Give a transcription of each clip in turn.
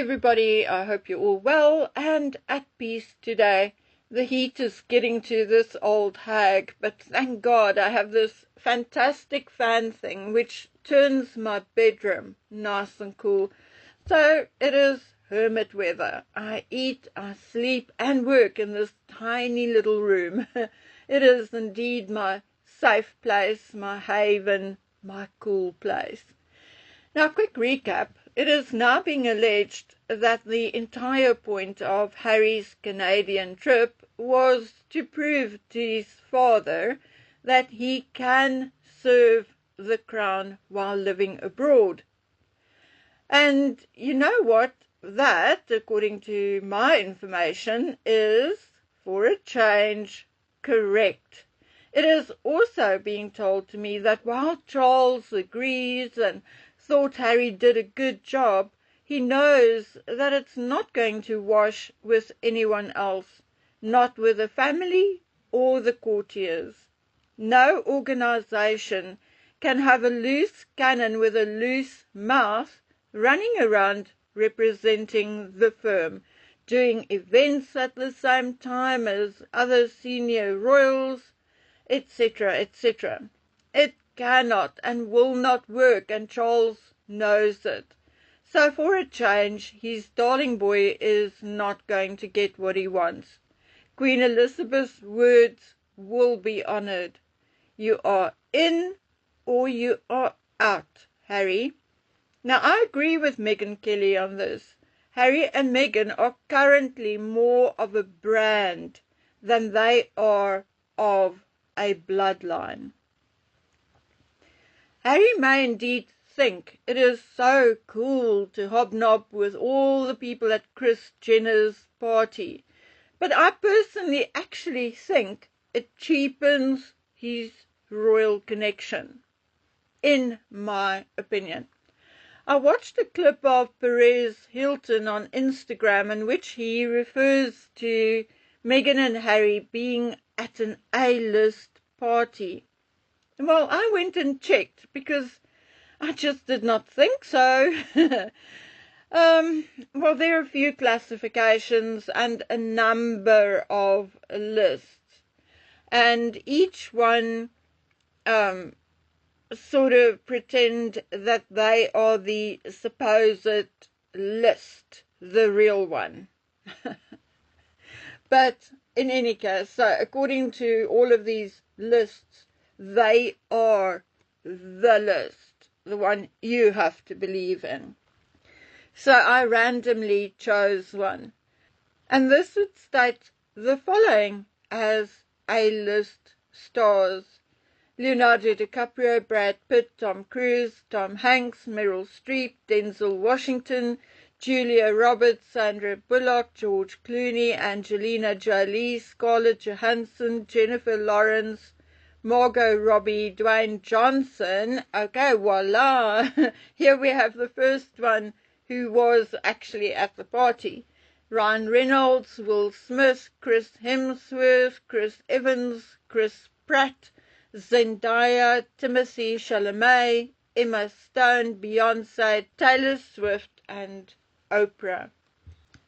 everybody. I hope you're all well and at peace today. The heat is getting to this old hag, but thank God I have this fantastic fan thing which turns my bedroom nice and cool. So it is hermit weather. I eat, I sleep and work in this tiny little room. It is indeed my safe place, my haven, my cool place. Now, quick recap. It is now being alleged that the entire point of Harry's Canadian trip was to prove to his father that he can serve the crown while living abroad. And you know what? That, according to my information, is, for a change, correct. It is also being told to me that while Charles agrees and thought Harry did a good job, he knows that it's not going to wash with anyone else, not with the family or the courtiers. No organization can have a loose cannon with a loose mouth running around representing the firm, doing events at the same time as other senior royals, etc., etc. It cannot and will not work, and Charles knows it. So for a change, his darling boy is not going to get what he wants. Queen Elizabeth's words will be honoured. You are in or you are out, Harry. Now, I agree with Meghan Kelly on this. Harry and Meghan are currently more of a brand than they are of a bloodline. Harry may indeed think it is so cool to hobnob with all the people at Kris Jenner's party, but I personally actually think it cheapens his royal connection, in my opinion. I watched a clip of Perez Hilton on Instagram in which he refers to Meghan and Harry being at an A-list party. Well, I went and checked because I just did not think so. Well, there are a few classifications and a number of lists, and each one sort of pretend that they are the supposed list, the real one. But in any case, so according to all of these lists, they are the list, the one you have to believe in. So I randomly chose one, and this would state the following as A-list stars: Leonardo DiCaprio, Brad Pitt, Tom Cruise, Tom Hanks, Meryl Streep, Denzel Washington, Julia Roberts, Sandra Bullock, George Clooney, Angelina Jolie, Scarlett Johansson, Jennifer Lawrence, Margot Robbie, Dwayne Johnson. Okay, voila. Here we have the first one who was actually at the party. Ryan Reynolds, Will Smith, Chris Hemsworth, Chris Evans, Chris Pratt, Zendaya, Timothée Chalamet, Emma Stone, Beyonce, Taylor Swift, and Oprah.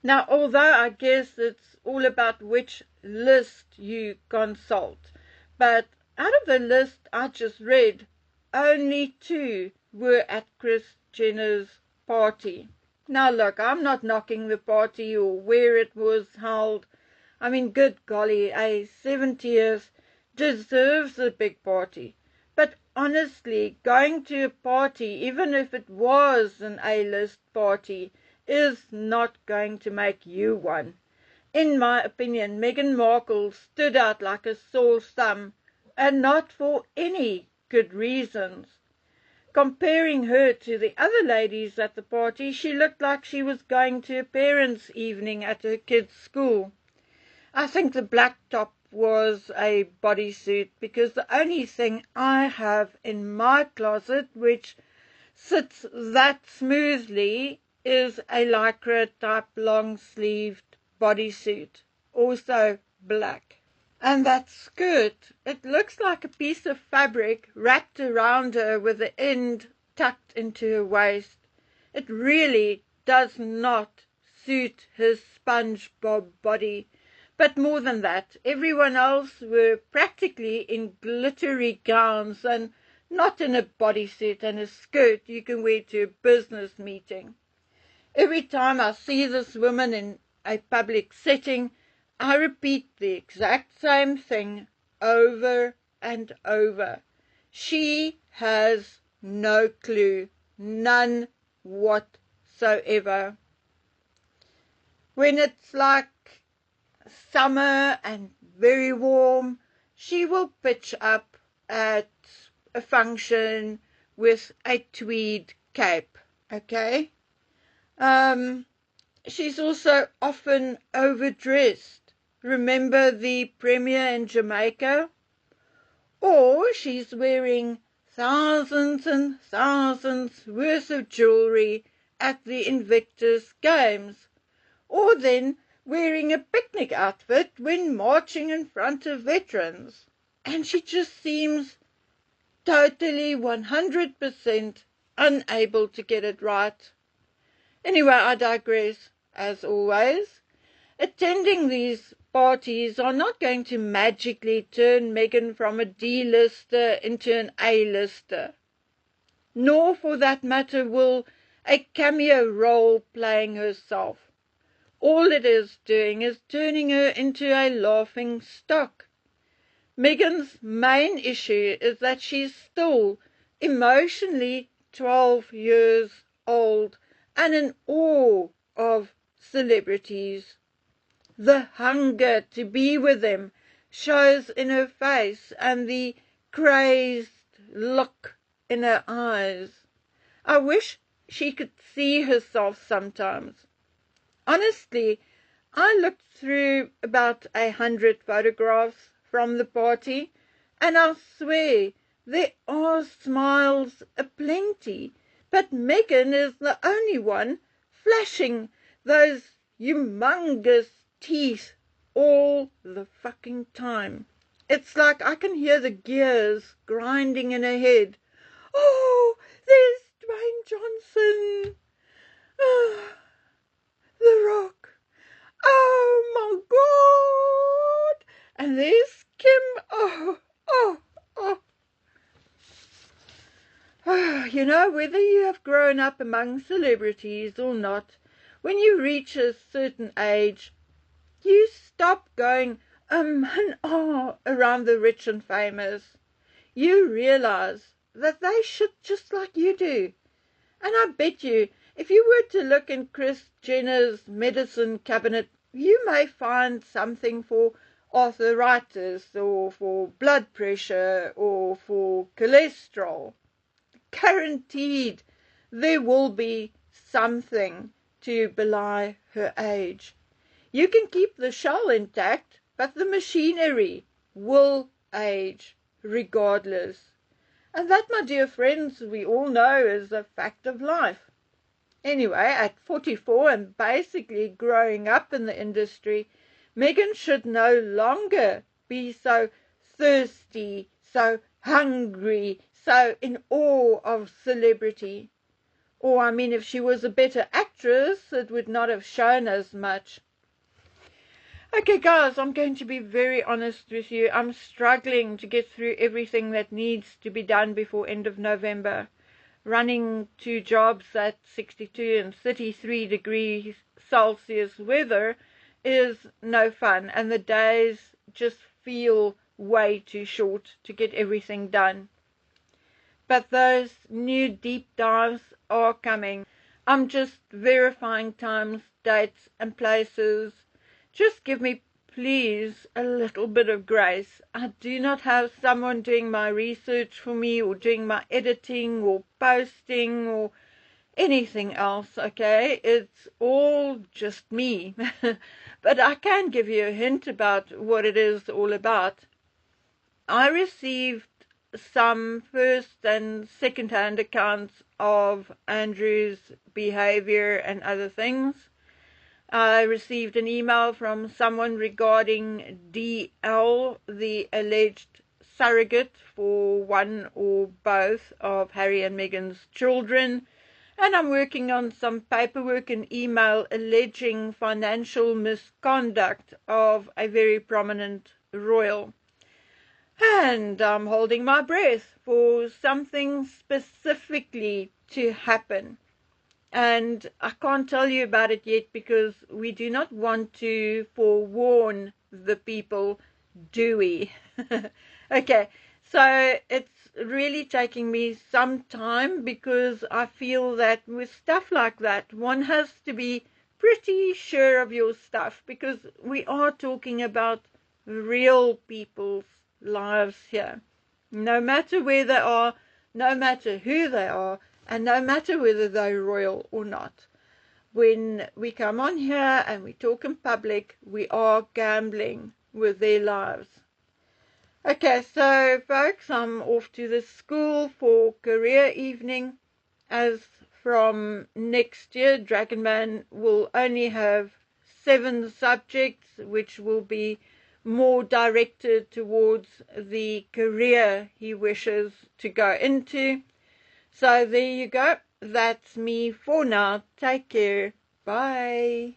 Now, although I guess it's all about which list you consult, but out of the list I just read, only 2 were at Kris Jenner's party. Now look, I'm not knocking the party or where it was held. I mean, good golly, a 70th deserves a big party. But honestly, going to a party, even if it was an A-list party, is not going to make you one. In my opinion, Meghan Markle stood out like a sore thumb, and not for any good reasons. Comparing her to the other ladies at the party, she looked like she was going to a parents' evening at her kids' school. I think the black top was a bodysuit, because the only thing I have in my closet which sits that smoothly is a lycra type long-sleeved bodysuit, also black. And that skirt, it looks like a piece of fabric wrapped around her with the end tucked into her waist. It really does not suit his SpongeBob body. But more than that, everyone else were practically in glittery gowns and not in a bodysuit and a skirt you can wear to a business meeting. Every time I see this woman in a public setting, I repeat the exact same thing over and over. She has no clue, none whatsoever. When it's like summer and very warm, she will pitch up at a function with a tweed cape, okay? She's also often overdressed. Remember the premier in Jamaica? Or she's wearing thousands and thousands worth of jewelry at the Invictus Games. Or then wearing a picnic outfit when marching in front of veterans. And she just seems totally 100% unable to get it right. Anyway, I digress, as always. Attending these parties are not going to magically turn Meghan from a D-lister into an A-lister. Nor, for that matter, will a cameo role playing herself. All it is doing is turning her into a laughing stock. Meghan's main issue is that she's still emotionally 12 years old and in awe of celebrities. The hunger to be with them shows in her face and the crazed look in her eyes. I wish she could see herself sometimes. Honestly, I looked through about 100 photographs from the party, and I swear there are smiles aplenty, but Meghan is the only one flashing those humongous teeth all the fucking time. It's like I can hear the gears grinding in her head. Oh, there's Dwayne Johnson. Oh, The Rock. Oh my God. And there's Kim. Oh. You know, whether you have grown up among celebrities or not, when you reach a certain age, you stop going and around the rich and famous. You realize that they should just like you do. And I bet you, if you were to look in Kris Jenner's medicine cabinet, you may find something for arthritis or for blood pressure or for cholesterol. Guaranteed there will be something to belie her age. You can keep the shell intact, but the machinery will age regardless. And that, my dear friends, we all know is a fact of life. Anyway, at 44 and basically growing up in the industry, Meghan should no longer be so thirsty, so hungry, so in awe of celebrity. Or, I mean, if she was a better actress, it would not have shown as much. Okay, guys, I'm going to be very honest with you. I'm struggling to get through everything that needs to be done before end of November. Running 2 jobs at 62 and 33 degrees Celsius weather is no fun, and the days just feel way too short to get everything done. But those new deep dives are coming. I'm just verifying times, dates, and places. Just give me, please, a little bit of grace. I do not have someone doing my research for me or doing my editing or posting or anything else, okay? It's all just me. But I can give you a hint about what it is all about. I received some first and second-hand accounts of Andrew's behavior and other things. I received an email from someone regarding DL, the alleged surrogate for one or both of Harry and Meghan's children, And I'm working on some paperwork and email alleging financial misconduct of a very prominent royal. And I'm holding my breath for something specifically to happen. And I can't tell you about it yet because we do not want to forewarn the people, do we? Okay, so it's really taking me some time because I feel that with stuff like that, one has to be pretty sure of your stuff because we are talking about real people's lives here. No matter where they are, no matter who they are, and no matter whether they're royal or not. When we come on here and we talk in public, we are gambling with their lives. Okay, so folks, I'm off to the school for career evening. As from next year, Dragonman will only have 7 subjects, which will be more directed towards the career he wishes to go into. So there you go. That's me for now. Take care. Bye.